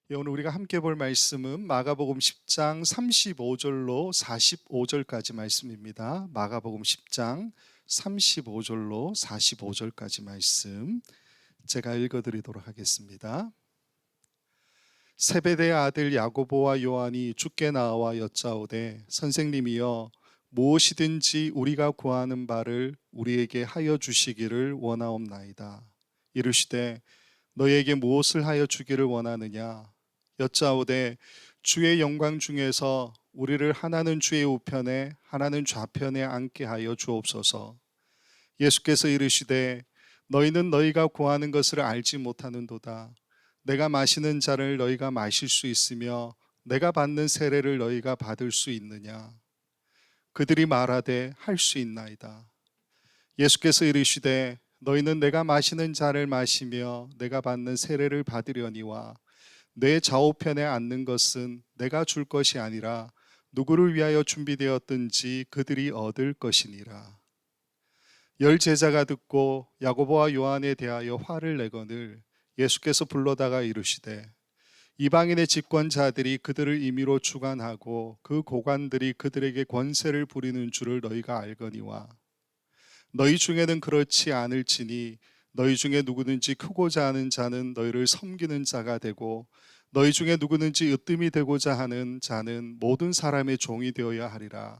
오늘 우리가 함께 볼 말씀은 마가복음 10장 35절로 45절까지 말씀입니다. 마가복음 10장 35절로 45절까지 말씀 제가 읽어드리도록 하겠습니다. 세베대의 아들 야고보와 요한이 주께 나와 여짜오되 선생님이여 무엇이든지 우리가 구하는 바를 우리에게 하여 주시기를 원하옵나이다. 이르시되 너에게 무엇을 하여 주기를 원하느냐? 여짜오되 주의 영광 중에서 우리를 하나는 주의 우편에 하나는 좌편에 앉게 하여 주옵소서. 예수께서 이르시되 너희는 너희가 구하는 것을 알지 못하는도다. 내가 마시는 잔을 너희가 마실 수 있으며 내가 받는 세례를 너희가 받을 수 있느냐? 그들이 말하되 할 수 있나이다. 예수께서 이르시되 너희는 내가 마시는 잔을 마시며 내가 받는 세례를 받으려니와 내 좌우편에 앉는 것은 내가 줄 것이 아니라 누구를 위하여 준비되었든지 그들이 얻을 것이니라. 열 제자가 듣고 야고보와 요한에 대하여 화를 내거늘 예수께서 불러다가 이르시되 이방인의 집권자들이 그들을 임의로 주관하고 그 고관들이 그들에게 권세를 부리는 줄을 너희가 알거니와 너희 중에는 그렇지 않을지니 너희 중에 누구든지 크고자 하는 자는 너희를 섬기는 자가 되고 너희 중에 누구든지 으뜸이 되고자 하는 자는 모든 사람의 종이 되어야 하리라.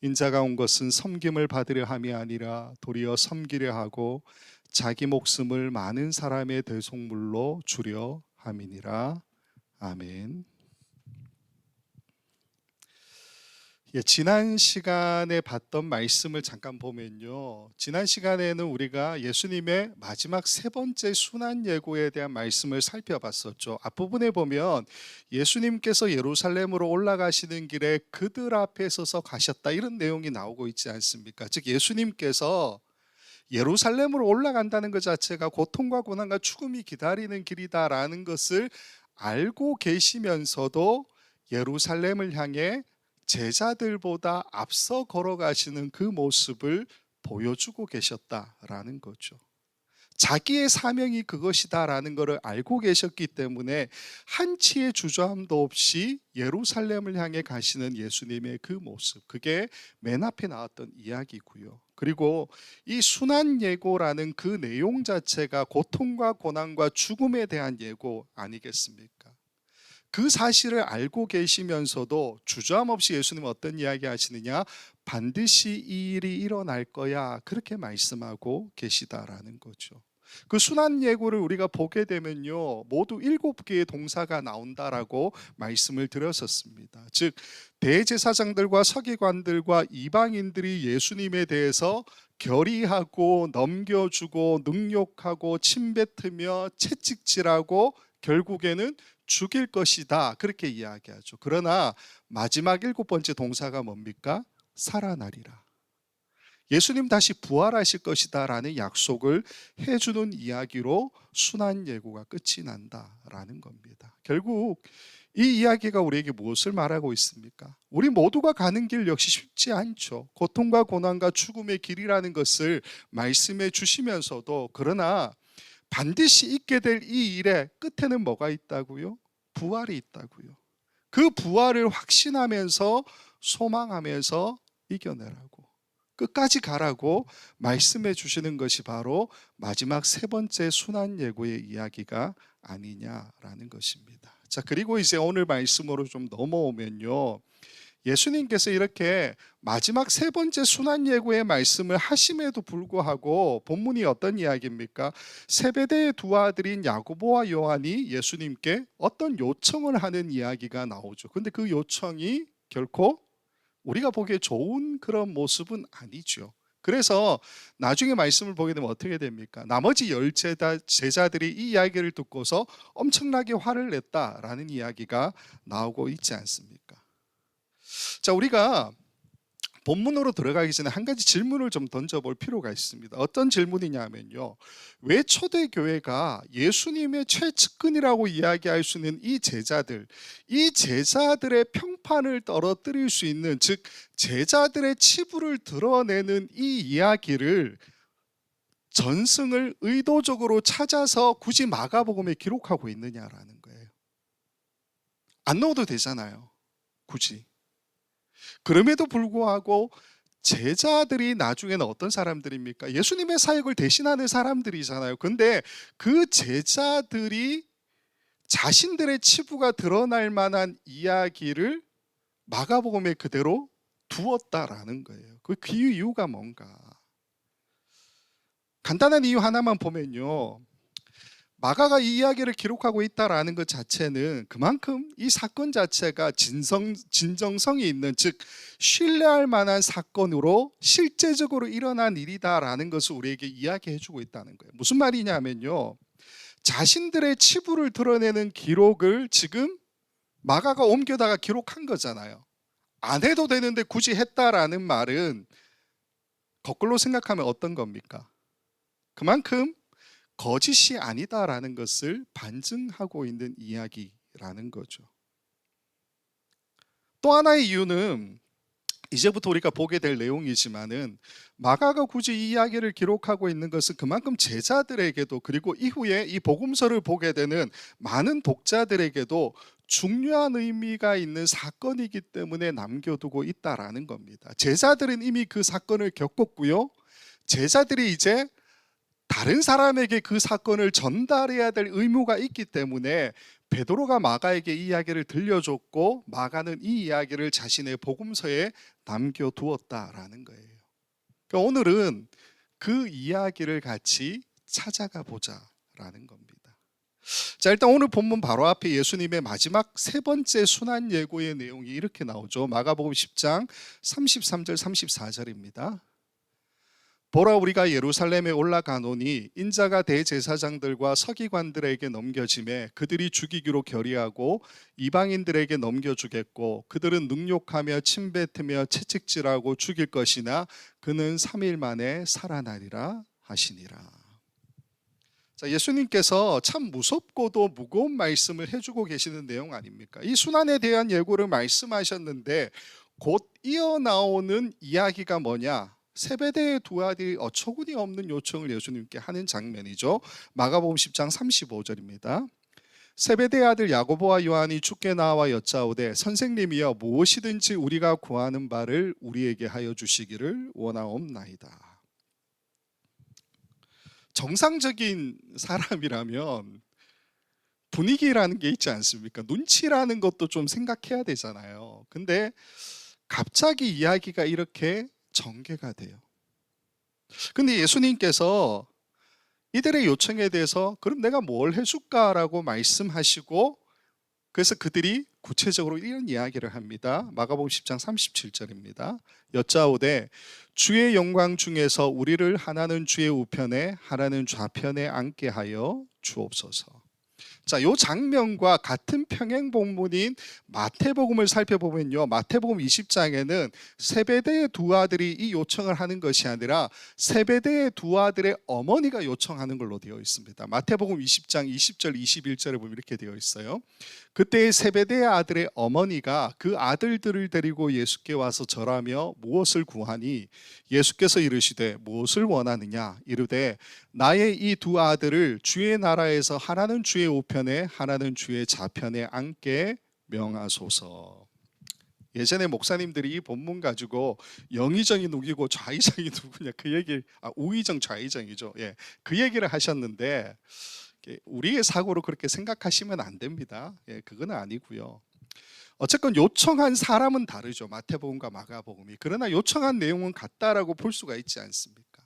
인자가 온 것은 섬김을 받으려 함이 아니라 도리어 섬기려 하고 자기 목숨을 많은 사람의 대속물로 주려 함이니라. 아멘. 지난 시간에 봤던 말씀을 잠깐 보면요. 지난 시간에는 우리가 예수님의 마지막 세 번째 순환 예고에 대한 말씀을 살펴봤었죠. 앞부분에 보면 예수님께서 예루살렘으로 올라가시는 길에 그들 앞에 서서 가셨다 이런 내용이 나오고 있지 않습니까? 즉 예수님께서 예루살렘으로 올라간다는 것 자체가 고통과 고난과 죽음이 기다리는 길이다라는 것을 알고 계시면서도 예루살렘을 향해 제자들보다 앞서 걸어가시는 그 모습을 보여주고 계셨다라는 거죠. 자기의 사명이 그것이다라는 것을 알고 계셨기 때문에 한치의 주저함도 없이 예루살렘을 향해 가시는 예수님의 그 모습, 그게 맨 앞에 나왔던 이야기고요. 그리고 이 순환 예고라는 그 내용 자체가 고통과 고난과 죽음에 대한 예고 아니겠습니까? 그 사실을 알고 계시면서도 주저함 없이 예수님은 어떤 이야기 하시느냐? 반드시 이 일이 일어날 거야. 그렇게 말씀하고 계시다라는 거죠. 그 순환 예고를 우리가 보게 되면요. 모두 7개의 동사가 나온다라고 말씀을 드렸었습니다. 즉 대제사장들과 서기관들과 이방인들이 예수님에 대해서 결의하고 넘겨주고 능욕하고 침뱉으며 채찍질하고 결국에는 죽일 것이다 그렇게 이야기하죠. 그러나 마지막 7번째 동사가 뭡니까? 살아나리라. 예수님 다시 부활하실 것이다 라는 약속을 해주는 이야기로 순환 예고가 끝이 난다라는 겁니다. 결국 이 이야기가 우리에게 무엇을 말하고 있습니까? 우리 모두가 가는 길 역시 쉽지 않죠. 고통과 고난과 죽음의 길이라는 것을 말씀해 주시면서도 그러나 반드시 있게 될 이 일의 끝에는 뭐가 있다고요? 부활이 있다고요. 그 부활을 확신하면서 소망하면서 이겨내라고 끝까지 가라고 말씀해 주시는 것이 바로 마지막 세 번째 순환 예고의 이야기가 아니냐라는 것입니다. 자, 그리고 이제 오늘 말씀으로 좀 넘어오면요. 예수님께서 이렇게 마지막 세 번째 순환 예고의 말씀을 하심에도 불구하고 본문이 어떤 이야기입니까? 세베대의 두 아들인 야고보와 요한이 예수님께 어떤 요청을 하는 이야기가 나오죠. 근데 그 요청이 결코 우리가 보기에 좋은 그런 모습은 아니죠. 그래서 나중에 말씀을 보게 되면 어떻게 됩니까? 나머지 제자들이 이 이야기를 듣고서 엄청나게 화를 냈다라는 이야기가 나오고 있지 않습니까? 자, 우리가 본문으로 들어가기 전에 한 가지 질문을 좀 던져볼 필요가 있습니다. 어떤 질문이냐면요. 왜 초대교회가 예수님의 최측근이라고 이야기할 수 있는 이 제자들의 평판을 떨어뜨릴 수 있는, 즉 제자들의 치부를 드러내는 이 이야기를 전승을 의도적으로 찾아서 굳이 마가복음에 기록하고 있느냐라는 거예요. 안 넣어도 되잖아요. 굳이. 그럼에도 불구하고 제자들이 나중에는 어떤 사람들입니까? 예수님의 사역을 대신하는 사람들이잖아요. 근데 그 제자들이 자신들의 치부가 드러날 만한 이야기를 마가복음에 그대로 두었다라는 거예요. 그 이유가 뭔가? 간단한 이유 하나만 보면요. 마가가 이 이야기를 기록하고 있다라는 것 자체는 그만큼 이 사건 자체가 진정성이 있는, 즉 신뢰할 만한 사건으로 실제적으로 일어난 일이다라는 것을 우리에게 이야기해 주고 있다는 거예요. 무슨 말이냐면요, 자신들의 치부를 드러내는 기록을 지금 마가가 옮겨다가 기록한 거잖아요. 안 해도 되는데 굳이 했다라는 말은 거꾸로 생각하면 어떤 겁니까? 그만큼 거짓이 아니다라는 것을 반증하고 있는 이야기라는 거죠. 또 하나의 이유는 이제부터 우리가 보게 될 내용이지만은, 마가가 굳이 이 이야기를 기록하고 있는 것은 그만큼 제자들에게도, 그리고 이후에 이 복음서를 보게 되는 많은 독자들에게도 중요한 의미가 있는 사건이기 때문에 남겨두고 있다라는 겁니다. 제자들은 이미 그 사건을 겪었고요. 제자들이 이제 다른 사람에게 그 사건을 전달해야 될 의무가 있기 때문에 베드로가 마가에게 이 이야기를 들려줬고, 마가는 이 이야기를 자신의 복음서에 남겨두었다라는 거예요. 그러니까 오늘은 그 이야기를 같이 찾아가 보자라는 겁니다. 자, 일단 오늘 본문 바로 앞에 예수님의 마지막 세 번째 순환 예고의 내용이 이렇게 나오죠. 마가복음 10장 33절 34절입니다. 보라, 우리가 예루살렘에 올라가노니 인자가 대제사장들과 서기관들에게 넘겨짐에 그들이 죽이기로 결의하고 이방인들에게 넘겨주겠고, 그들은 능욕하며 침뱉으며 채찍질하고 죽일 것이나 그는 3일 만에 살아나리라 하시니라. 자, 예수님께서 참 무섭고도 무거운 말씀을 해주고 계시는 내용 아닙니까? 이 순환에 대한 예고를 말씀하셨는데 곧 이어나오는 이야기가 뭐냐? 세베대의 두 아들이 어처구니 없는 요청을 예수님께 하는 장면이죠. 마가복음 10장 35절입니다. 세베대의 아들 야고보와 요한이 주께 나와 여짜오되, 선생님이여, 무엇이든지 우리가 구하는 바를 우리에게 하여 주시기를 원하옵나이다. 정상적인 사람이라면 분위기라는 게 있지 않습니까? 눈치라는 것도 좀 생각해야 되잖아요. 근데 갑자기 이야기가 이렇게 전개가 돼요. 근데 예수님께서 이들의 요청에 대해서 그럼 내가 뭘 해줄까라고 말씀하시고, 그래서 그들이 구체적으로 이런 이야기를 합니다. 마가복음 10장 37절입니다. 여짜오되, 주의 영광 중에서 우리를 하나는 주의 우편에 하나는 좌편에 앉게 하여 주옵소서. 자, 요 장면과 같은 평행 본문인 마태복음을 살펴보면요, 마태복음 20장에는 세베대의 두 아들이 이 요청을 하는 것이 아니라 세베대의 두 아들의 어머니가 요청하는 걸로 되어 있습니다. 마태복음 20장 20절 21절에 보면 이렇게 되어 있어요. 그때 세베대의 아들의 어머니가 그 아들들을 데리고 예수께 와서 절하며 무엇을 구하니, 예수께서 이르시되 무엇을 원하느냐 이르되, 나의 이 두 아들을 주의 나라에서 하나는 주의 우편에 하나는 주의 좌편에 앉게 명하소서. 예전에 목사님들이 이 본문 가지고 영의정이 누구고 좌의정이 누구냐 그 얘기, 우의정 좌의정이죠. 예, 그 얘기를 하셨는데 우리의 사고로 그렇게 생각하시면 안 됩니다. 예, 그건 아니고요. 어쨌건 요청한 사람은 다르죠. 마태복음과 마가복음이. 그러나 요청한 내용은 같다라고 볼 수가 있지 않습니까?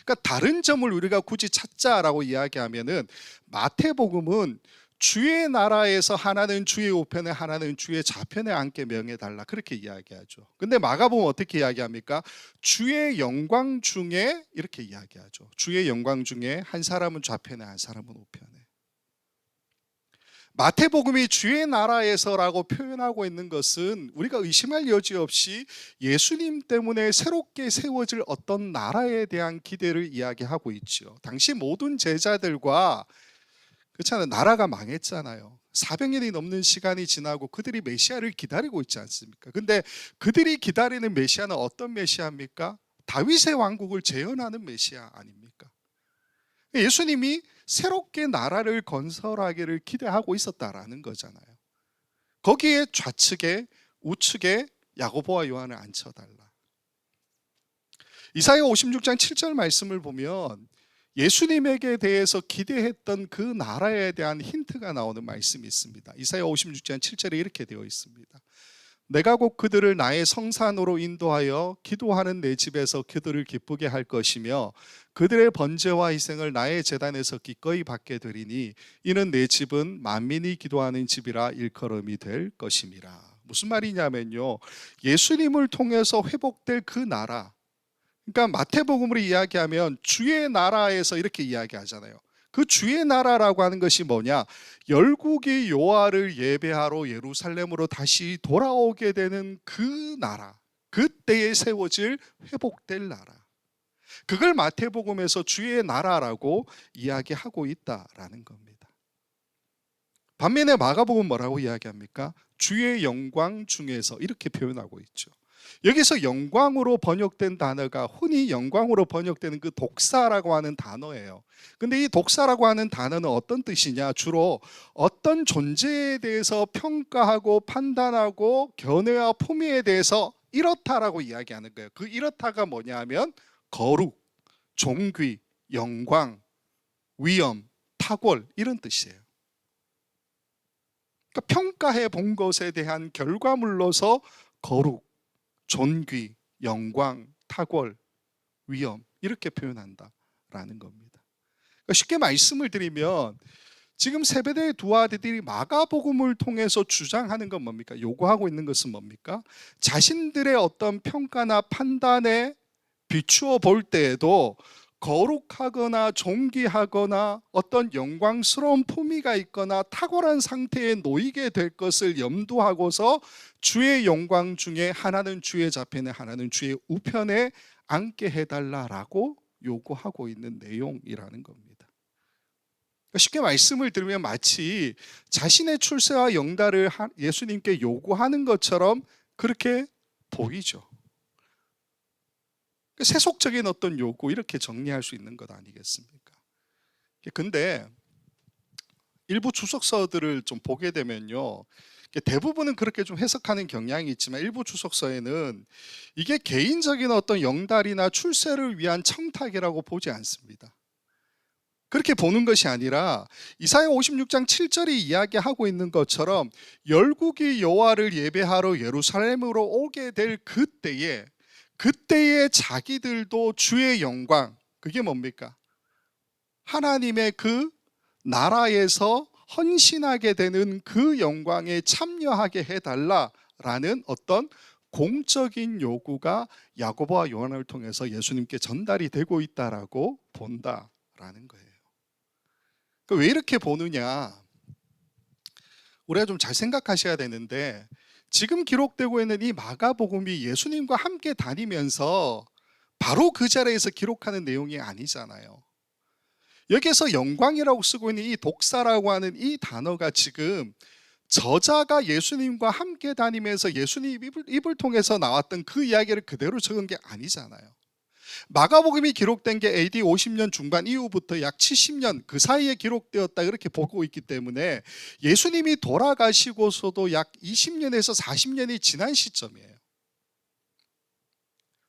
그러니까 다른 점을 우리가 굳이 찾자라고 이야기하면은, 마태복음은 주의 나라에서 하나는 주의 우편에 하나는 주의 좌편에 앉게 명해달라 그렇게 이야기하죠. 근데 마가복음은 어떻게 이야기합니까? 주의 영광 중에 이렇게 이야기하죠. 주의 영광 중에 한 사람은 좌편에 한 사람은 우편에. 마태복음이 주의 나라에서라고 표현하고 있는 것은 우리가 의심할 여지 없이 예수님 때문에 새롭게 세워질 어떤 나라에 대한 기대를 이야기하고 있죠. 당시 모든 제자들과, 그렇잖아요, 나라가 망했잖아요. 400년이 넘는 시간이 지나고 그들이 메시아를 기다리고 있지 않습니까? 근데 그들이 기다리는 메시아는 어떤 메시아입니까? 다윗의 왕국을 재현하는 메시아 아닙니까? 예수님이 새롭게 나라를 건설하기를 기대하고 있었다라는 거잖아요. 거기에 좌측에 우측에 야고보와 요한을 앉혀달라. 이사야 56장 7절 말씀을 보면 예수님에게 대해서 기대했던 그 나라에 대한 힌트가 나오는 말씀이 있습니다. 이사야 56장 7절에 이렇게 되어 있습니다. 내가 곧 그들을 나의 성산으로 인도하여 기도하는 내 집에서 그들을 기쁘게 할 것이며 그들의 번제와 희생을 나의 제단에서 기꺼이 받게 되리니 이는 내 집은 만민이 기도하는 집이라 일컬음이 될 것임이라. 무슨 말이냐면요, 예수님을 통해서 회복될 그 나라, 그러니까 마태복음으로 이야기하면 주의 나라에서 이렇게 이야기하잖아요. 그 주의 나라라고 하는 것이 뭐냐? 열국이 여호와를 예배하러 예루살렘으로 다시 돌아오게 되는 그 나라, 그때에 세워질 회복될 나라, 그걸 마태복음에서 주의 나라라고 이야기하고 있다라는 겁니다. 반면에 마가복음 뭐라고 이야기합니까? 주의 영광 중에서 이렇게 표현하고 있죠. 여기서 영광으로 번역된 단어가 흔히 영광으로 번역되는 그 독사라고 하는 단어예요. 근데 이 독사라고 하는 단어는 어떤 뜻이냐? 주로 어떤 존재에 대해서 평가하고 판단하고 견해와 품위에 대해서 이렇다라고 이야기하는 거예요. 그 이렇다가 뭐냐 하면 거룩, 존귀, 영광, 위엄, 탁월 이런 뜻이에요. 그러니까 평가해 본 것에 대한 결과물로서 거룩, 존귀, 영광, 탁월, 위엄 이렇게 표현한다라는 겁니다. 그러니까 쉽게 말씀을 드리면 지금 세베대의 두 아들들이 마가복음을 통해서 주장하는 건 뭡니까? 요구하고 있는 것은 뭡니까? 자신들의 어떤 평가나 판단에 비추어 볼 때에도 거룩하거나 존귀하거나 어떤 영광스러운 품위가 있거나 탁월한 상태에 놓이게 될 것을 염두하고서 주의 영광 중에 하나는 주의 좌편에 하나는 주의 우편에 앉게 해달라라고 요구하고 있는 내용이라는 겁니다. 쉽게 말씀을 드리면 마치 자신의 출세와 영달을 예수님께 요구하는 것처럼 그렇게 보이죠. 세속적인 어떤 요구 이렇게 정리할 수 있는 것 아니겠습니까? 근데 일부 주석서들을 좀 보게 되면요, 대부분은 그렇게 좀 해석하는 경향이 있지만 일부 주석서에는 이게 개인적인 어떤 영달이나 출세를 위한 청탁이라고 보지 않습니다. 그렇게 보는 것이 아니라 이사야 56장 7절이 이야기하고 있는 것처럼 열국이 여호와를 예배하러 예루살렘으로 오게 될 그때에 자기들도 주의 영광, 그게 뭡니까? 하나님의 그 나라에서 헌신하게 되는 그 영광에 참여하게 해달라라는 어떤 공적인 요구가 야고보와 요한을 통해서 예수님께 전달이 되고 있다라고 본다라는 거예요. 왜 이렇게 보느냐? 우리가 좀 잘 생각하셔야 되는데 지금 기록되고 있는 이 마가복음이 예수님과 함께 다니면서 바로 그 자리에서 기록하는 내용이 아니잖아요. 여기에서 영광이라고 쓰고 있는 이 독사라고 하는 이 단어가 지금 저자가 예수님과 함께 다니면서 예수님 입을 통해서 나왔던 그 이야기를 그대로 적은 게 아니잖아요. 마가복음이 기록된 게 AD 50년 중반 이후부터 약 70년 그 사이에 기록되었다 그렇게 보고 있기 때문에 예수님이 돌아가시고서도 약 20년에서 40년이 지난 시점이에요.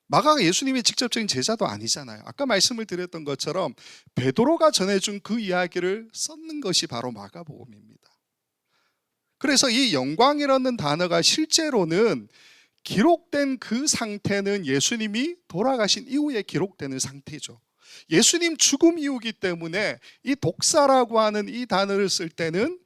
마가가 예수님의 직접적인 제자도 아니잖아요. 아까 말씀을 드렸던 것처럼 베드로가 전해준 그 이야기를 썼는 것이 바로 마가복음입니다. 그래서 이 영광이라는 단어가 실제로는 기록된 그 상태는 예수님이 돌아가신 이후에 기록되는 상태죠. 예수님 죽음 이후이기 때문에 이 독사라고 하는 이 단어를 쓸 때는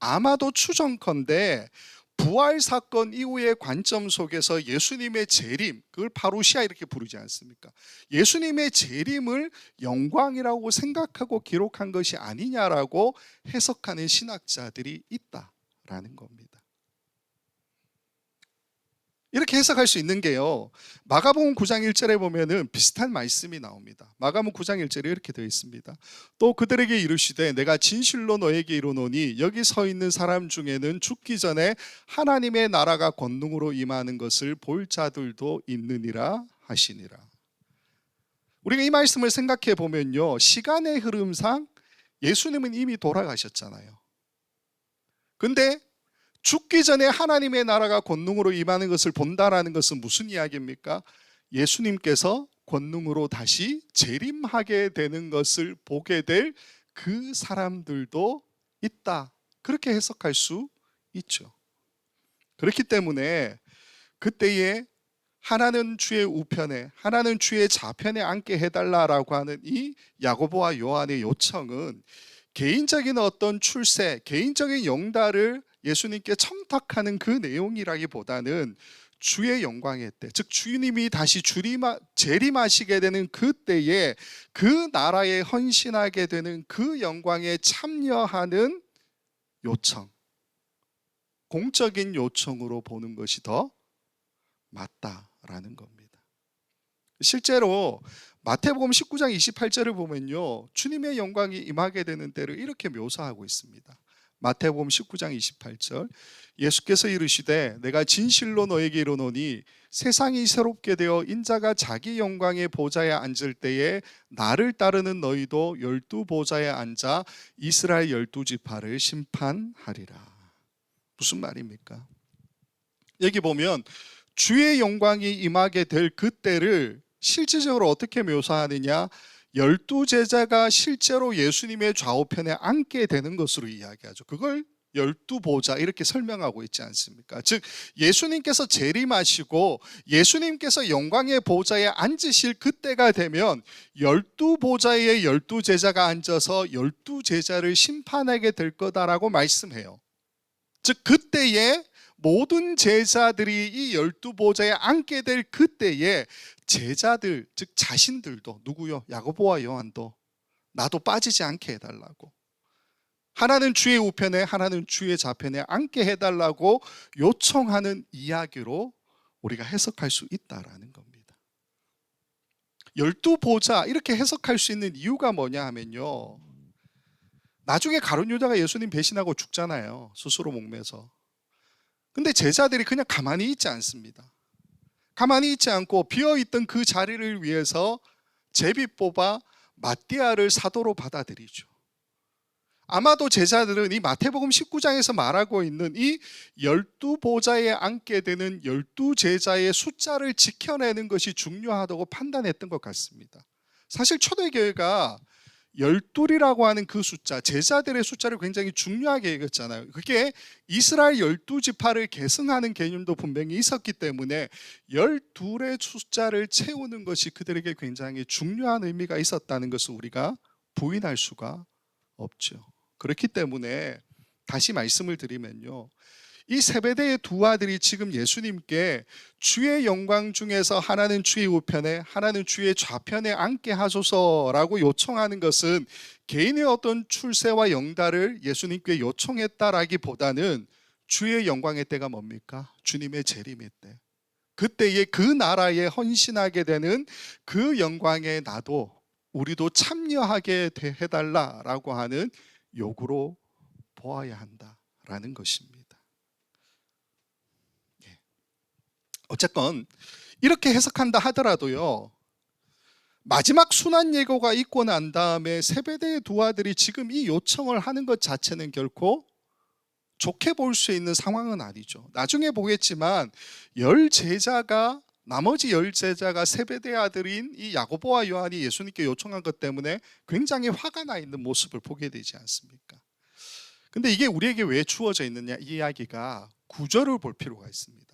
아마도 추정컨대 부활 사건 이후의 관점 속에서 예수님의 재림, 그걸 파루시아 이렇게 부르지 않습니까? 예수님의 재림을 영광이라고 생각하고 기록한 것이 아니냐라고 해석하는 신학자들이 있다라는 겁니다. 이렇게 해석할 수 있는 게요, 마가복음 9장 1절에 보면은 비슷한 말씀이 나옵니다. 마가복음 9장 1절에 이렇게 되어 있습니다. 또 그들에게 이르시되 내가 진실로 너에게 이르노니 여기 서 있는 사람 중에는 죽기 전에 하나님의 나라가 권능으로 임하는 것을 볼 자들도 있느니라 하시니라. 우리가 이 말씀을 생각해 보면요, 시간의 흐름상 예수님은 이미 돌아가셨잖아요. 근데 죽기 전에 하나님의 나라가 권능으로 임하는 것을 본다라는 것은 무슨 이야기입니까? 예수님께서 권능으로 다시 재림하게 되는 것을 보게 될 그 사람들도 있다. 그렇게 해석할 수 있죠. 그렇기 때문에 그때에 하나는 주의 우편에, 하나는 주의 좌편에 앉게 해달라라고 하는 이 야고보와 요한의 요청은 개인적인 어떤 출세, 개인적인 영달을 예수님께 청탁하는 그 내용이라기보다는 주의 영광의 때, 즉 주님이 다시 재림하시게 되는 그때에 그 나라에 헌신하게 되는 그 영광에 참여하는 요청, 공적인 요청으로 보는 것이 더 맞다라는 겁니다. 실제로 마태복음 19장 28절을 보면요, 주님의 영광이 임하게 되는 때를 이렇게 묘사하고 있습니다. 마태복음 19장 28절, 예수께서 이르시되 내가 진실로 너에게 이르노니 세상이 새롭게 되어 인자가 자기 영광의 보좌에 앉을 때에 나를 따르는 너희도 12 보좌에 앉아 이스라엘 12지파를 심판하리라. 무슨 말입니까? 여기 보면 주의 영광이 임하게 될 그때를 실질적으로 어떻게 묘사하느냐, 12제자가 실제로 예수님의 좌우편에 앉게 되는 것으로 이야기하죠. 그걸 12보좌 이렇게 설명하고 있지 않습니까? 즉 예수님께서 재림하시고 예수님께서 영광의 보좌에 앉으실 그때가 되면 12보좌에 12제자가 앉아서 12제자를 심판하게 될 거다라고 말씀해요. 즉 그때에 모든 제자들이 이 12보좌에 앉게 될 그때에 제자들, 즉 자신들도, 누구요? 야고보와 요한도 나도 빠지지 않게 해달라고, 하나는 주의 우편에 하나는 주의 좌편에 앉게 해달라고 요청하는 이야기로 우리가 해석할 수 있다라는 겁니다. 12보좌 이렇게 해석할 수 있는 이유가 뭐냐 하면요, 나중에 가룟 유다가 예수님 배신하고 죽잖아요, 스스로 목매서. 근데 제자들이 그냥 가만히 있지 않습니다. 가만히 있지 않고 비어있던 그 자리를 위해서 제비 뽑아 마띠아를 사도로 받아들이죠. 아마도 제자들은 이 마태복음 19장에서 말하고 있는 이 12보좌에 앉게 되는 12제자의 숫자를 지켜내는 것이 중요하다고 판단했던 것 같습니다. 사실 초대교회가 12이라고 하는 그 숫자, 제자들의 숫자를 굉장히 중요하게 여겼잖아요. 그게 이스라엘 12지파를 계승하는 개념도 분명히 있었기 때문에 12의 숫자를 채우는 것이 그들에게 굉장히 중요한 의미가 있었다는 것을 우리가 부인할 수가 없죠. 그렇기 때문에 다시 말씀을 드리면요, 이 세베대의 두 아들이 지금 예수님께 주의 영광 중에서 하나는 주의 우편에 하나는 주의 좌편에 앉게 하소서라고 요청하는 것은 개인의 어떤 출세와 영달을 예수님께 요청했다라기보다는 주의 영광의 때가 뭡니까? 주님의 재림의 때, 그때에 그 나라에 헌신하게 되는 그 영광에 나도 우리도 참여하게 해달라라고 하는 요구로 보아야 한다라는 것입니다. 어쨌건 이렇게 해석한다 하더라도요, 마지막 순환 예고가 있고 난 다음에 세베대의 두 아들이 지금 이 요청을 하는 것 자체는 결코 좋게 볼 수 있는 상황은 아니죠. 나중에 보겠지만 나머지 10제자가 세베대 아들인 이 야고보와 요한이 예수님께 요청한 것 때문에 굉장히 화가 나 있는 모습을 보게 되지 않습니까? 근데 이게 우리에게 왜 주어져 있느냐, 이 이야기가 구절을 볼 필요가 있습니다.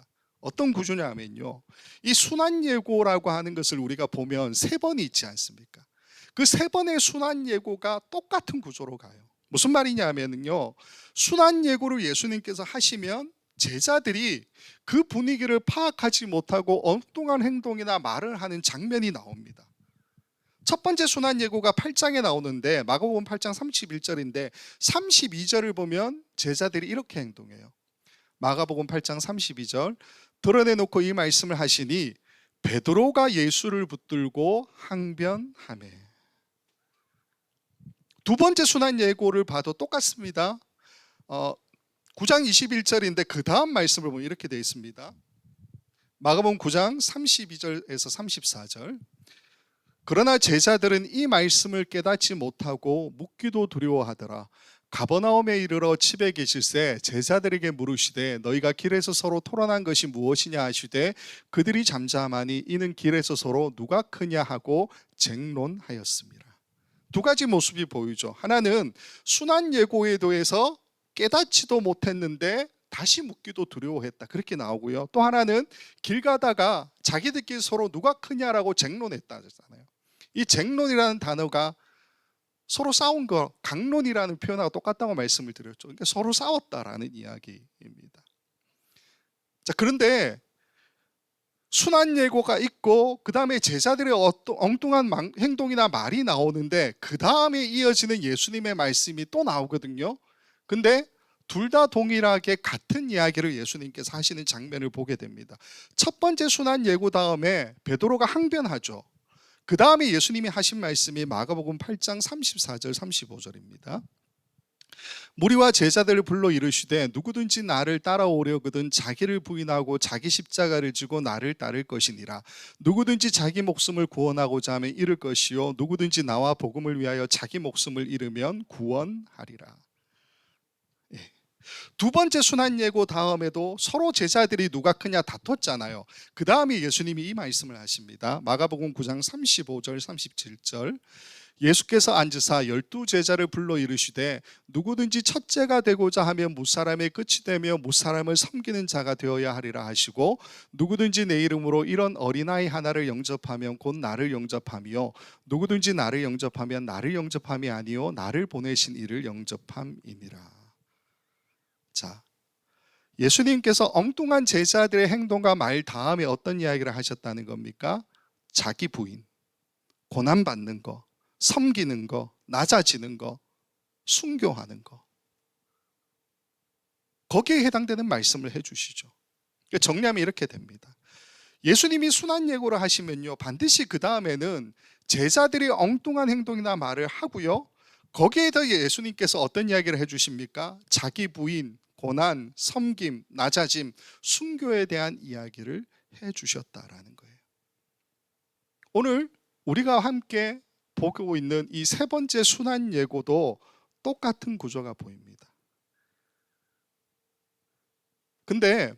어떤 구조냐 하면요, 이 순환 예고라고 하는 것을 우리가 보면 3번이 있지 않습니까? 그 3번의 순환 예고가 똑같은 구조로 가요. 무슨 말이냐 하면요, 순환 예고를 예수님께서 하시면 제자들이 그 분위기를 파악하지 못하고 엉뚱한 행동이나 말을 하는 장면이 나옵니다. 첫 번째 순환 예고가 8장에 나오는데, 마가복음 8장 31절인데 32절을 보면 제자들이 이렇게 행동해요. 마가복음 8장 32절, 드러내놓고 이 말씀을 하시니 베드로가 예수를 붙들고 항변하매. 두 번째 순환 예고를 봐도 똑같습니다. 9장 21절인데 그 다음 말씀을 보면 이렇게 되어 있습니다. 마가복음 9장 32절에서 34절, 그러나 제자들은 이 말씀을 깨닫지 못하고 묻기도 두려워하더라. 가버나움에 이르러 집에 계실새 제자들에게 물으시되 너희가 길에서 서로 토론한 것이 무엇이냐 하시되 그들이 잠잠하니 이는 길에서 서로 누가 크냐 하고 쟁론하였습니다. 두 가지 모습이 보이죠. 하나는 순한 예고에 대해서 깨닫지도 못했는데 다시 묻기도 두려워했다, 그렇게 나오고요. 또 하나는 길 가다가 자기들끼리 서로 누가 크냐라고 쟁론했다 잖아요. 이 쟁론이라는 단어가 서로 싸운 거, 강론이라는 표현하고 똑같다고 말씀을 드렸죠. 그러니까 서로 싸웠다라는 이야기입니다. 자, 그런데 순한 예고가 있고 그 다음에 제자들의 엉뚱한 행동이나 말이 나오는데 그 다음에 이어지는 예수님의 말씀이 또 나오거든요. 근데 둘 다 동일하게 같은 이야기를 예수님께서 하시는 장면을 보게 됩니다. 첫 번째 순한 예고 다음에 베드로가 항변하죠. 그 다음에 예수님이 하신 말씀이 마가복음 8장 34절 35절입니다. 무리와 제자들을 불러 이르시되 누구든지 나를 따라오려거든 자기를 부인하고 자기 십자가를 지고 나를 따를 것이니라. 누구든지 자기 목숨을 구원하고자 하면 잃을 것이요 누구든지 나와 복음을 위하여 자기 목숨을 잃으면 구원하리라. 두 번째 순한 예고 다음에도 서로 제자들이 누가 크냐 다퉜잖아요. 그 다음에 예수님이 이 말씀을 하십니다. 마가복음 9장 35절 37절. 예수께서 앉으사 12제자를 불러 이르시되 누구든지 첫째가 되고자 하면 무사람의 끝이 되며 무사람을 섬기는 자가 되어야 하리라 하시고 누구든지 내 이름으로 이런 어린아이 하나를 영접하면 곧 나를 영접하며 누구든지 나를 영접하면 나를 영접함이 아니요 나를 보내신 이를 영접함이니라. 자, 예수님께서 엉뚱한 제자들의 행동과 말 다음에 어떤 이야기를 하셨다는 겁니까? 자기 부인, 고난받는 거, 섬기는 거, 낮아지는 거, 순교하는 거, 거기에 해당되는 말씀을 해주시죠. 정리하면 이렇게 됩니다. 예수님이 순한 예고를 하시면요 반드시 그 다음에는 제자들이 엉뚱한 행동이나 말을 하고요 거기에 더 예수님께서 어떤 이야기를 해주십니까? 자기 부인, 고난, 섬김, 낮아짐, 순교에 대한 이야기를 해주셨다라는 거예요. 오늘 우리가 함께 보고 있는 이 세 번째 순한 예고도 똑같은 구조가 보입니다. 근데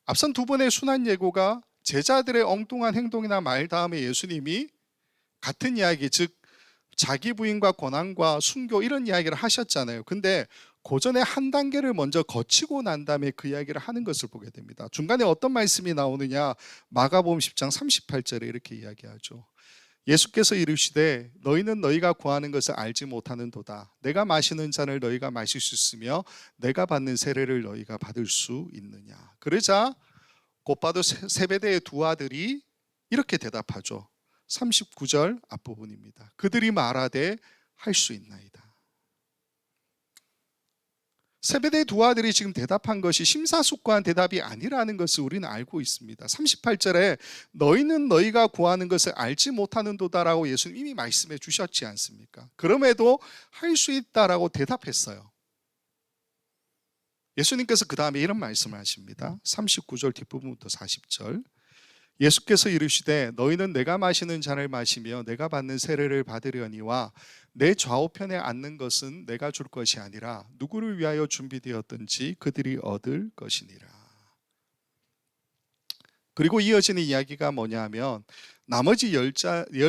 앞선 두 번의 순한 예고가 제자들의 엉뚱한 행동이나 말 다음에 예수님이 같은 이야기, 즉 자기 부인과 고난과 순교 이런 이야기를 하셨잖아요. 근데 그 전에 한 단계를 먼저 거치고 난 다음에 그 이야기를 하는 것을 보게 됩니다. 중간에 어떤 말씀이 나오느냐, 마가복음 10장 38절에 이렇게 이야기하죠. 예수께서 이르시되 너희는 너희가 구하는 것을 알지 못하는도다. 내가 마시는 잔을 너희가 마실 수 있으며 내가 받는 세례를 너희가 받을 수 있느냐. 그러자 곧바로 세베대의 두 아들이 이렇게 대답하죠. 39절 앞부분입니다. 그들이 말하되 할 수 있나이다. 세베대의 두 아들이 지금 대답한 것이 심사숙고한 대답이 아니라는 것을 우리는 알고 있습니다. 38절에 너희는 너희가 구하는 것을 알지 못하는도다라고 예수님 이미 말씀해 주셨지 않습니까? 그럼에도 할 수 있다라고 대답했어요. 예수님께서 그 다음에 이런 말씀을 하십니다. 39절 뒷부분부터 40절. 예수께서 이르시되 너희는 내가 마시는 잔을 마시며 내가 받는 세례를 받으려니와 내 좌우편에 앉는 것은 내가 줄 것이 아니라 누구를 위하여 준비되었든지 그들이 얻을 것이니라. 그리고 이어지는 이야기가 뭐냐면 나머지 열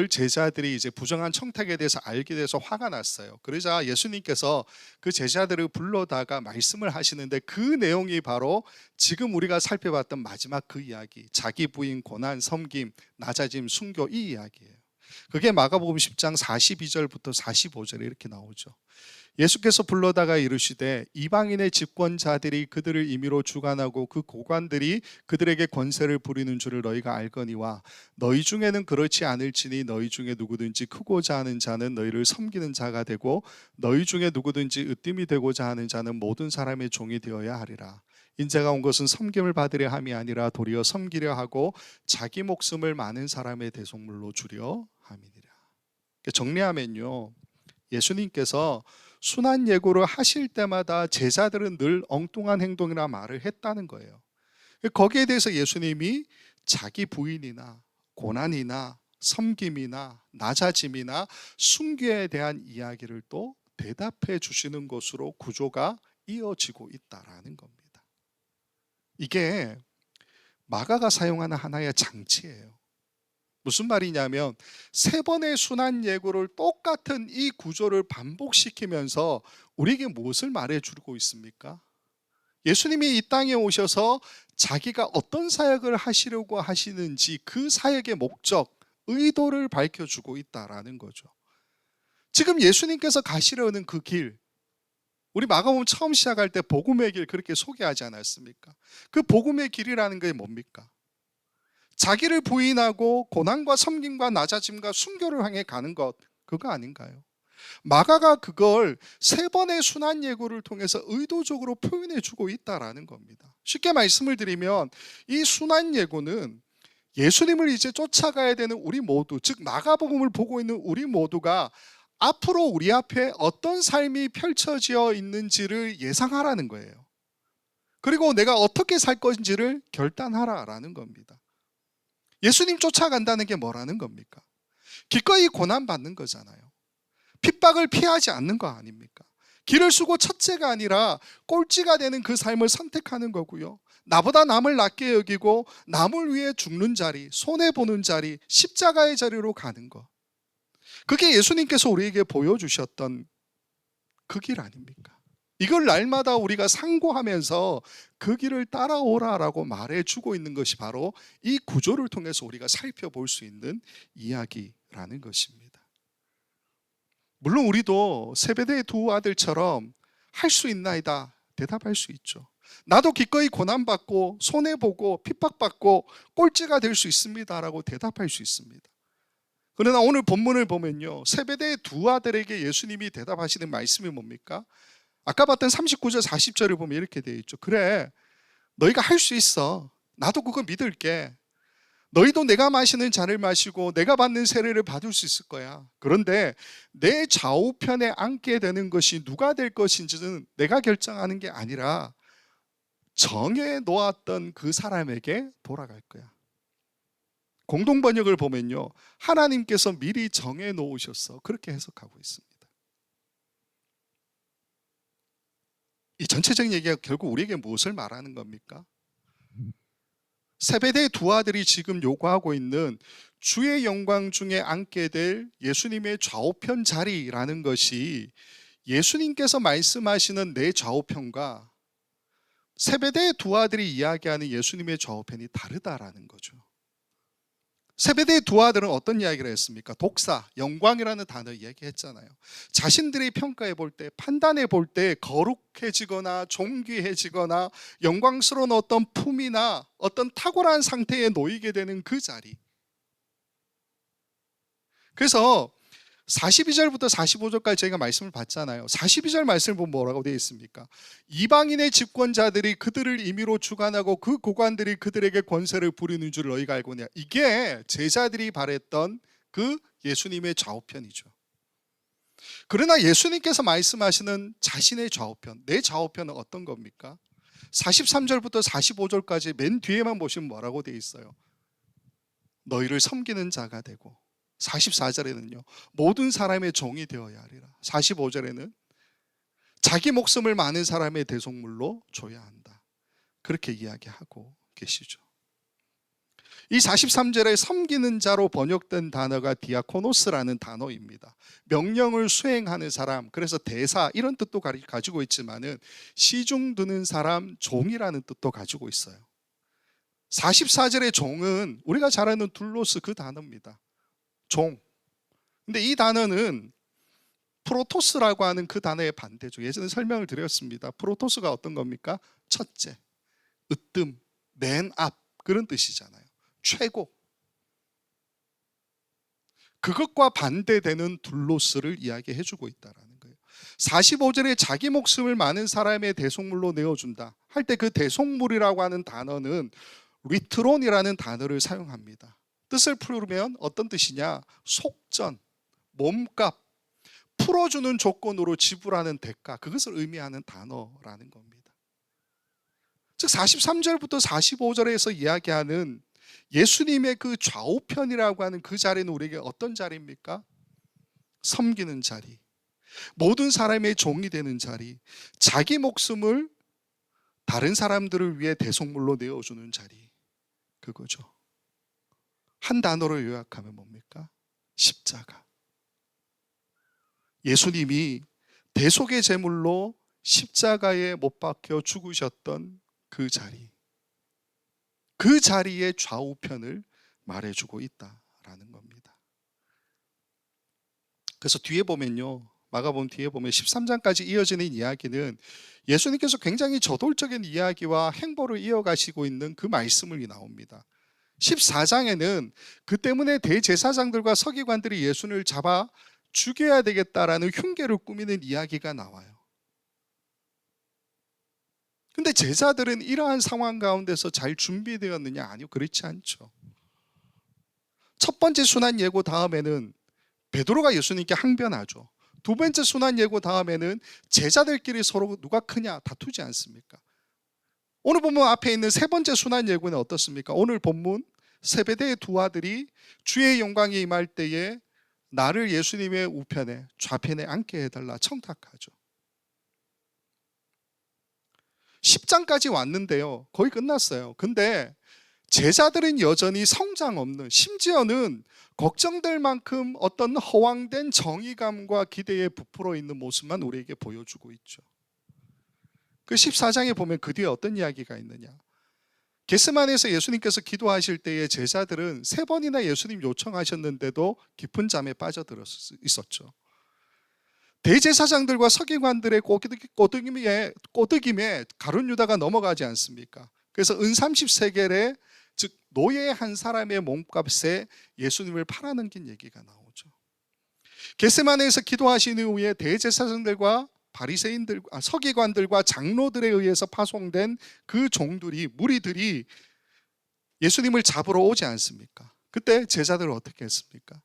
제자들이 이제 부정한 청탁에 대해서 알게 돼서 화가 났어요. 그러자 예수님께서 그 제자들을 불러다가 말씀을 하시는데 그 내용이 바로 지금 우리가 살펴봤던 마지막 그 이야기, 자기 부인, 고난, 섬김, 낮아짐, 순교, 이 이야기예요. 그게 마가복음 10장 42절부터 45절에 이렇게 나오죠. 예수께서 불러다가 이르시되 이방인의 집권자들이 그들을 임의로 주관하고 그 고관들이 그들에게 권세를 부리는 줄을 너희가 알거니와 너희 중에는 그렇지 않을지니 너희 중에 누구든지 크고자 하는 자는 너희를 섬기는 자가 되고 너희 중에 누구든지 으뜸이 되고자 하는 자는 모든 사람의 종이 되어야 하리라. 인자가 온 것은 섬김을 받으려 함이 아니라 도리어 섬기려 하고 자기 목숨을 많은 사람의 대속물로 주려 함이니라. 정리하면요, 예수님께서 순한 예고를 하실 때마다 제자들은 늘 엉뚱한 행동이나 말을 했다는 거예요. 거기에 대해서 예수님이 자기 부인이나 고난이나 섬김이나 낮아짐이나 순교에 대한 이야기를 또 대답해 주시는 것으로 구조가 이어지고 있다라는 겁니다. 이게 마가가 사용하는 하나의 장치예요. 무슨 말이냐면 세 번의 순환 예고를 똑같은 이 구조를 반복시키면서 우리에게 무엇을 말해주고 있습니까? 예수님이 이 땅에 오셔서 자기가 어떤 사역을 하시려고 하시는지 그 사역의 목적, 의도를 밝혀주고 있다라는 거죠. 지금 예수님께서 가시려는 그 길, 우리 마가복음 처음 시작할 때 복음의 길 그렇게 소개하지 않았습니까? 그 복음의 길이라는 게 뭡니까? 자기를 부인하고 고난과 섬김과 낮아짐과 순교를 향해 가는 것, 그거 아닌가요? 마가가 그걸 세 번의 순환 예고를 통해서 의도적으로 표현해 주고 있다라는 겁니다. 쉽게 말씀을 드리면 이 순환 예고는 예수님을 이제 쫓아가야 되는 우리 모두, 즉 마가복음을 보고 있는 우리 모두가 앞으로 우리 앞에 어떤 삶이 펼쳐져 있는지를 예상하라는 거예요. 그리고 내가 어떻게 살 것인지를 결단하라라는 겁니다. 예수님 쫓아간다는 게 뭐라는 겁니까? 기꺼이 고난받는 거잖아요. 핍박을 피하지 않는 거 아닙니까? 길을 쓰고 첫째가 아니라 꼴찌가 되는 그 삶을 선택하는 거고요. 나보다 남을 낮게 여기고 남을 위해 죽는 자리, 손해보는 자리, 십자가의 자리로 가는 것. 그게 예수님께서 우리에게 보여주셨던 그 길 아닙니까? 이걸 날마다 우리가 상고하면서 그 길을 따라오라라고 말해주고 있는 것이 바로 이 구조를 통해서 우리가 살펴볼 수 있는 이야기라는 것입니다. 물론 우리도 세베대의 두 아들처럼 할 수 있나이다 대답할 수 있죠. 나도 기꺼이 고난받고 손해보고 핍박받고 꼴찌가 될 수 있습니다라고 대답할 수 있습니다. 그러나 오늘 본문을 보면요, 세베대의 두 아들에게 예수님이 대답하시는 말씀이 뭡니까? 아까 봤던 39절 40절을 보면 이렇게 되어 있죠. 그래, 너희가 할 수 있어. 나도 그거 믿을게. 너희도 내가 마시는 잔을 마시고 내가 받는 세례를 받을 수 있을 거야. 그런데 내 좌우편에 앉게 되는 것이 누가 될 것인지는 내가 결정하는 게 아니라 정해 놓았던 그 사람에게 돌아갈 거야. 공동번역을 보면요, 하나님께서 미리 정해 놓으셨어, 그렇게 해석하고 있습니다. 이 전체적인 얘기가 결국 우리에게 무엇을 말하는 겁니까? 세베대의 두 아들이 지금 요구하고 있는 주의 영광 중에 앉게 될 예수님의 좌우편 자리라는 것이 예수님께서 말씀하시는 내 좌우편과 세베대의 두 아들이 이야기하는 예수님의 좌우편이 다르다라는 거죠. 세베대의 두 아들은 어떤 이야기를 했습니까? 독사, 영광이라는 단어 이야기했잖아요. 자신들이 평가해 볼 때, 판단해 볼 때 거룩해지거나 존귀해지거나 영광스러운 어떤 품이나 어떤 탁월한 상태에 놓이게 되는 그 자리. 그래서 42절부터 45절까지 저희가 말씀을 봤잖아요. 42절 말씀을 보면 뭐라고 되어 있습니까? 이방인의 집권자들이 그들을 임의로 주관하고 그 고관들이 그들에게 권세를 부리는 줄 너희가 알고냐. 이게 제자들이 바랬던 그 예수님의 좌우편이죠. 그러나 예수님께서 말씀하시는 자신의 좌우편, 내 좌우편은 어떤 겁니까? 43절부터 45절까지 맨 뒤에만 보시면 뭐라고 되어 있어요? 너희를 섬기는 자가 되고, 44절에는요, 모든 사람의 종이 되어야 하리라. 45절에는 자기 목숨을 많은 사람의 대속물로 줘야 한다. 그렇게 이야기하고 계시죠. 이 43절에 섬기는 자로 번역된 단어가 디아코노스라는 단어입니다. 명령을 수행하는 사람, 그래서 대사 이런 뜻도 가지고 있지만은 시중 두는 사람, 종이라는 뜻도 가지고 있어요. 44절의 종은 우리가 잘 아는 둘로스 그 단어입니다. 종. 근데 이 단어는 프로토스라고 하는 그 단어의 반대죠. 예전에 설명을 드렸습니다. 프로토스가 어떤 겁니까? 첫째, 으뜸, 맨 앞, 그런 뜻이잖아요. 최고. 그것과 반대되는 둘로스를 이야기해주고 있다는 거예요. 45절에 자기 목숨을 많은 사람의 대속물로 내어준다 할 때 그 대속물이라고 하는 단어는 리트론이라는 단어를 사용합니다. 뜻을 풀으면 어떤 뜻이냐? 속전, 몸값, 풀어주는 조건으로 지불하는 대가, 그것을 의미하는 단어라는 겁니다. 즉 43절부터 45절에서 이야기하는 예수님의 그 좌우편이라고 하는 그 자리는 우리에게 어떤 자리입니까? 섬기는 자리. 모든 사람의 종이 되는 자리, 자기 목숨을 다른 사람들을 위해 대속물로 내어주는 자리, 그거죠. 한 단어로 요약하면 뭡니까? 십자가. 예수님이 대속의 제물로 십자가에 못 박혀 죽으셨던 그 자리, 그 자리의 좌우편을 말해주고 있다라는 겁니다. 그래서 뒤에 보면요, 마가복음 뒤에 보면 13장까지 이어지는 이야기는 예수님께서 굉장히 저돌적인 이야기와 행보를 이어가시고 있는 그 말씀이 나옵니다. 14장에는 그 때문에 대제사장들과 서기관들이 예수를 잡아 죽여야 되겠다라는 흉계를 꾸미는 이야기가 나와요. 근데 제자들은 이러한 상황 가운데서 잘 준비되었느냐? 아니요, 그렇지 않죠. 첫 번째 순환 예고 다음에는 베드로가 예수님께 항변하죠. 두 번째 순환 예고 다음에는 제자들끼리 서로 누가 크냐 다투지 않습니까? 오늘 본문 앞에 있는 세 번째 순환 예고는 어떻습니까? 오늘 본문 세베대의 두 아들이 주의 영광이 임할 때에 나를 예수님의 우편에 좌편에 앉게 해달라 청탁하죠. 10장까지 왔는데요, 거의 끝났어요. 근데 제자들은 여전히 성장 없는, 심지어는 걱정될 만큼 어떤 허황된 정의감과 기대에 부풀어 있는 모습만 우리에게 보여주고 있죠. 그 14장에 보면 그 뒤에 어떤 이야기가 있느냐? 겟세마네에서 예수님께서 기도하실 때에 제자들은 3번이나 예수님 요청하셨는데도 깊은 잠에 빠져들어 있었죠. 대제사장들과 서기관들의 꼬드김에 가룟 유다가 넘어가지 않습니까? 그래서 은 30세겔에, 즉 노예 한 사람의 몸값에 예수님을 팔아넘긴 얘기가 나오죠. 겟세마네에서 기도하신 이후에 대제사장들과 바리새인들, 서기관들과 장로들에 의해서 파송된 그 종들이, 무리들이 예수님을 잡으러 오지 않습니까? 그때 제자들은 어떻게 했습니까?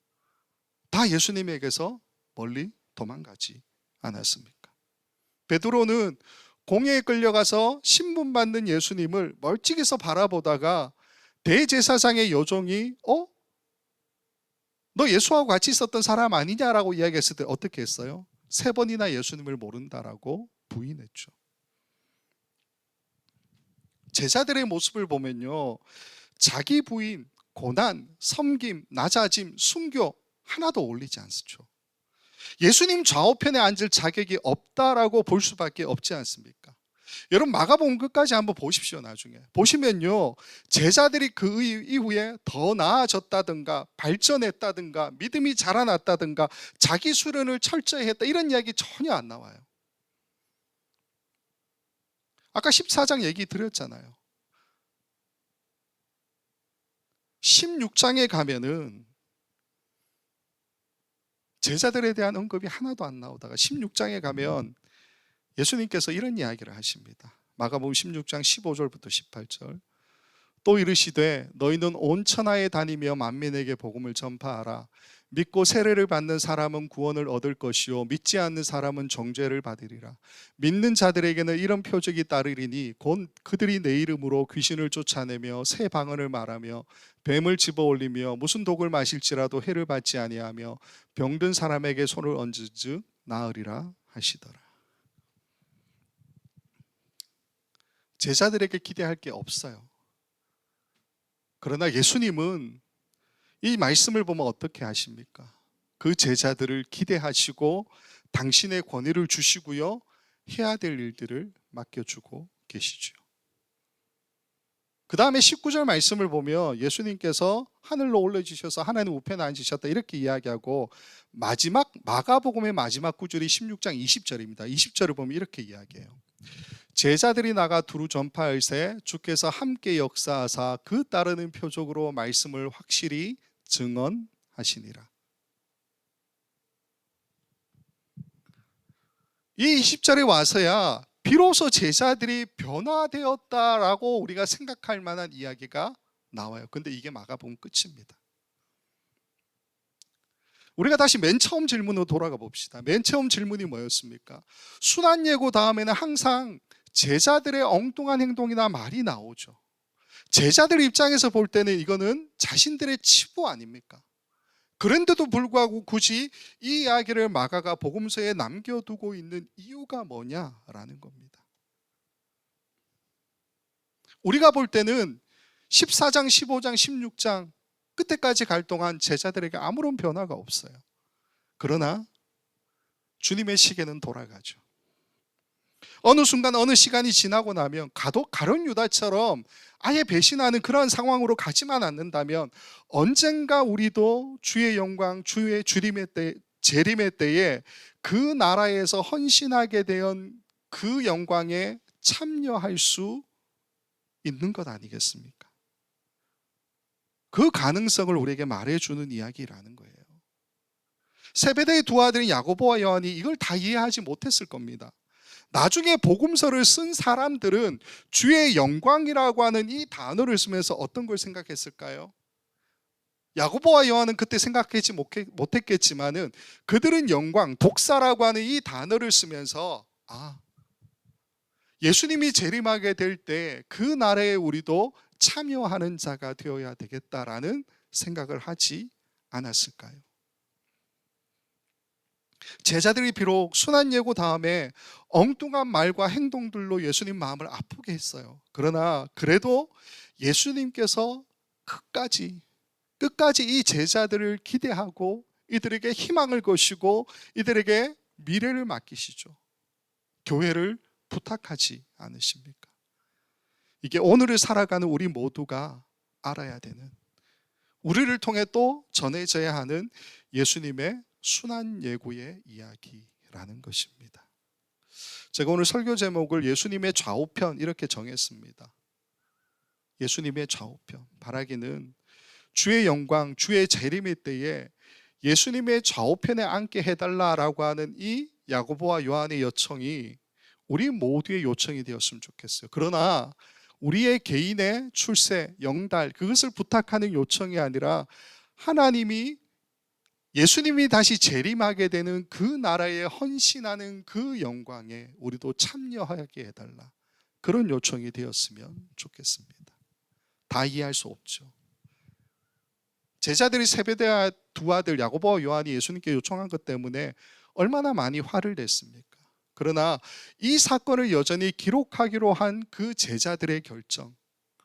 다 예수님에게서 멀리 도망가지 않았습니까? 베드로는 공회에 끌려가서 신분 받는 예수님을 멀찍이서 바라보다가 대제사장의 여종이 너 예수하고 같이 있었던 사람 아니냐라고 이야기했을 때 어떻게 했어요? 3번이나 예수님을 모른다라고 부인했죠. 제자들의 모습을 보면요, 자기 부인, 고난, 섬김, 낮아짐, 순교 하나도 어울리지 않죠. 예수님 좌우편에 앉을 자격이 없다라고 볼 수밖에 없지 않습니까? 여러분 마가복음 끝까지 한번 보십시오. 나중에 보시면요, 제자들이 그 이후에 더 나아졌다든가 발전했다든가 믿음이 자라났다든가 자기 수련을 철저히 했다, 이런 이야기 전혀 안 나와요. 아까 14장 얘기 드렸잖아요. 16장에 가면은 제자들에 대한 언급이 하나도 안 나오다가 16장에 가면 예수님께서 이런 이야기를 하십니다. 마가복음 16장 15절부터 18절. 또 이르시되 너희는 온 천하에 다니며 만민에게 복음을 전파하라. 믿고 세례를 받는 사람은 구원을 얻을 것이요 믿지 않는 사람은 정죄를 받으리라. 믿는 자들에게는 이런 표적이 따르리니 곧 그들이 내 이름으로 귀신을 쫓아내며 새 방언을 말하며 뱀을 집어올리며 무슨 독을 마실지라도 해를 받지 아니하며 병든 사람에게 손을 얹은즉 나으리라 하시더라. 제자들에게 기대할 게 없어요. 그러나 예수님은 이 말씀을 보면 어떻게 하십니까? 그 제자들을 기대하시고 당신의 권위를 주시고요, 해야 될 일들을 맡겨주고 계시죠. 그 다음에 19절 말씀을 보면 예수님께서 하늘로 올려주셔서 하나님 우편에 앉으셨다 이렇게 이야기하고, 마지막 마가복음의 마지막 구절이 16장 20절입니다. 20절을 보면 이렇게 이야기해요. 제자들이 나가 두루 전파할세 주께서 함께 역사하사 그 따르는 표적으로 말씀을 확실히 증언하시니라. 이 20절에 와서야 비로소 제자들이 변화되었다라고 우리가 생각할 만한 이야기가 나와요. 근데 이게 마가복음 끝입니다. 우리가 다시 맨 처음 질문으로 돌아가 봅시다. 맨 처음 질문이 뭐였습니까? 순환예고 다음에는 항상 제자들의 엉뚱한 행동이나 말이 나오죠. 제자들 입장에서 볼 때는 이거는 자신들의 치부 아닙니까? 그런데도 불구하고 굳이 이 이야기를 마가가 복음서에 남겨두고 있는 이유가 뭐냐라는 겁니다. 우리가 볼 때는 14장, 15장, 16장 끝에까지 갈 동안 제자들에게 아무런 변화가 없어요. 그러나 주님의 시계는 돌아가죠. 어느 순간 어느 시간이 지나고 나면 가룟 유다처럼 아예 배신하는 그런 상황으로 가지만 않는다면 언젠가 우리도 주의 영광, 주의 주림의 때, 재림의 때에 그 나라에서 헌신하게 된 그 영광에 참여할 수 있는 것 아니겠습니까? 그 가능성을 우리에게 말해주는 이야기라는 거예요. 세베대의 두 아들인 야고보와 요한이 이걸 다 이해하지 못했을 겁니다. 나중에 복음서를 쓴 사람들은 주의 영광이라고 하는 이 단어를 쓰면서 어떤 걸 생각했을까요? 야고보와 요한은 그때 생각하지 못했겠지만은 그들은 영광, 독사라고 하는 이 단어를 쓰면서 예수님이 재림하게 될 때 그 나라에 우리도 참여하는 자가 되어야 되겠다라는 생각을 하지 않았을까요? 제자들이 비록 순한 예고 다음에 엉뚱한 말과 행동들로 예수님 마음을 아프게 했어요. 그러나 그래도 예수님께서 끝까지 이 제자들을 기대하고 이들에게 희망을 거시고 이들에게 미래를 맡기시죠. 교회를 부탁하지 않으십니까? 이게 오늘을 살아가는 우리 모두가 알아야 되는, 우리를 통해 또 전해져야 하는 예수님의 순한 예고의 이야기라는 것입니다. 제가 오늘 설교 제목을 예수님의 좌우편 이렇게 정했습니다. 예수님의 좌우편. 바라기는 주의 영광, 주의 재림의 때에 예수님의 좌우편에 앉게 해달라라고 하는 이 야고보와 요한의 요청이 우리 모두의 요청이 되었으면 좋겠어요. 그러나 우리의 개인의 출세, 영달 그것을 부탁하는 요청이 아니라 하나님이 예수님이 다시 재림하게 되는 그 나라에 헌신하는 그 영광에 우리도 참여하게 해달라, 그런 요청이 되었으면 좋겠습니다. 다 이해할 수 없죠. 제자들이 세베대 두 아들 야고보와 요한이 예수님께 요청한 것 때문에 얼마나 많이 화를 냈습니까? 그러나 이 사건을 여전히 기록하기로 한 그 제자들의 결정,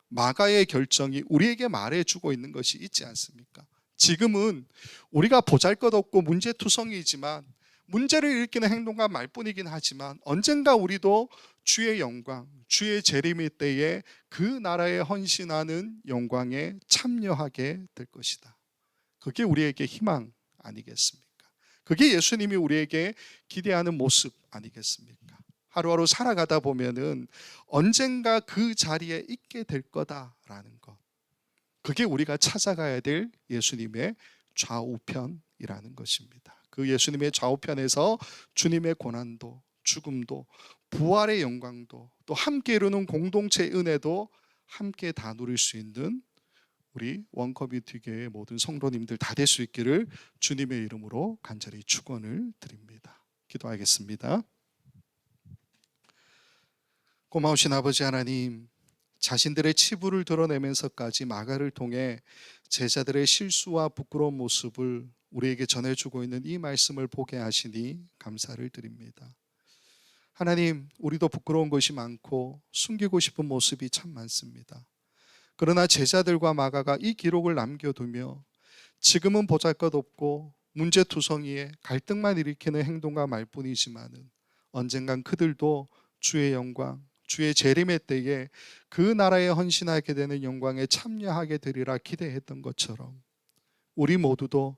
마가의 결정이 우리에게 말해주고 있는 것이 있지 않습니까? 지금은 우리가 보잘것없고 문제투성이지만 문제를 일으키는 행동과 말뿐이긴 하지만 언젠가 우리도 주의 영광, 주의 재림의 때에 그 나라에 헌신하는 영광에 참여하게 될 것이다. 그게 우리에게 희망 아니겠습니까? 그게 예수님이 우리에게 기대하는 모습 아니겠습니까? 하루하루 살아가다 보면은 언젠가 그 자리에 있게 될 거다라는 것. 그게 우리가 찾아가야 될 예수님의 좌우편이라는 것입니다. 그 예수님의 좌우편에서 주님의 고난도, 죽음도, 부활의 영광도, 또 함께 이루는 공동체의 은혜도 함께 다 누릴 수 있는 우리 원커뮤니티 교회의 모든 성도님들 다 될 수 있기를 주님의 이름으로 간절히 축원을 드립니다. 기도하겠습니다. 고마우신 아버지 하나님, 자신들의 치부를 드러내면서까지 마가를 통해 제자들의 실수와 부끄러운 모습을 우리에게 전해주고 있는 이 말씀을 보게 하시니 감사를 드립니다. 하나님, 우리도 부끄러운 것이 많고 숨기고 싶은 모습이 참 많습니다. 그러나 제자들과 마가가 이 기록을 남겨두며 지금은 보잘것없고 문제투성이에 갈등만 일으키는 행동과 말뿐이지만은 언젠간 그들도 주의 영광, 주의 재림의 때에 그 나라에 헌신하게 되는 영광에 참여하게 되리라 기대했던 것처럼 우리 모두도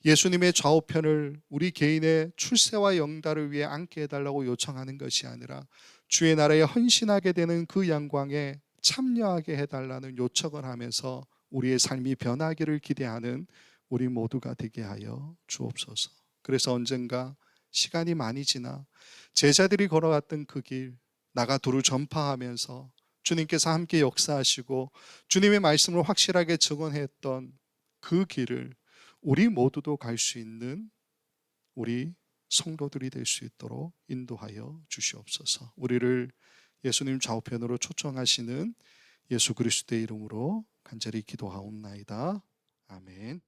예수님의 좌우편을 우리 개인의 출세와 영달을 위해 앉게 해달라고 요청하는 것이 아니라 주의 나라에 헌신하게 되는 그 영광에 참여하게 해달라는 요청을 하면서 우리의 삶이 변하기를 기대하는 우리 모두가 되게 하여 주옵소서. 그래서 언젠가 시간이 많이 지나 제자들이 걸어갔던 그 길, 나가 두루 전파하면서 주님께서 함께 역사하시고 주님의 말씀을 확실하게 증언했던 그 길을 우리 모두도 갈 수 있는 우리 성도들이 될 수 있도록 인도하여 주시옵소서. 우리를 예수님 좌우편으로 초청하시는 예수 그리스도의 이름으로 간절히 기도하옵나이다. 아멘.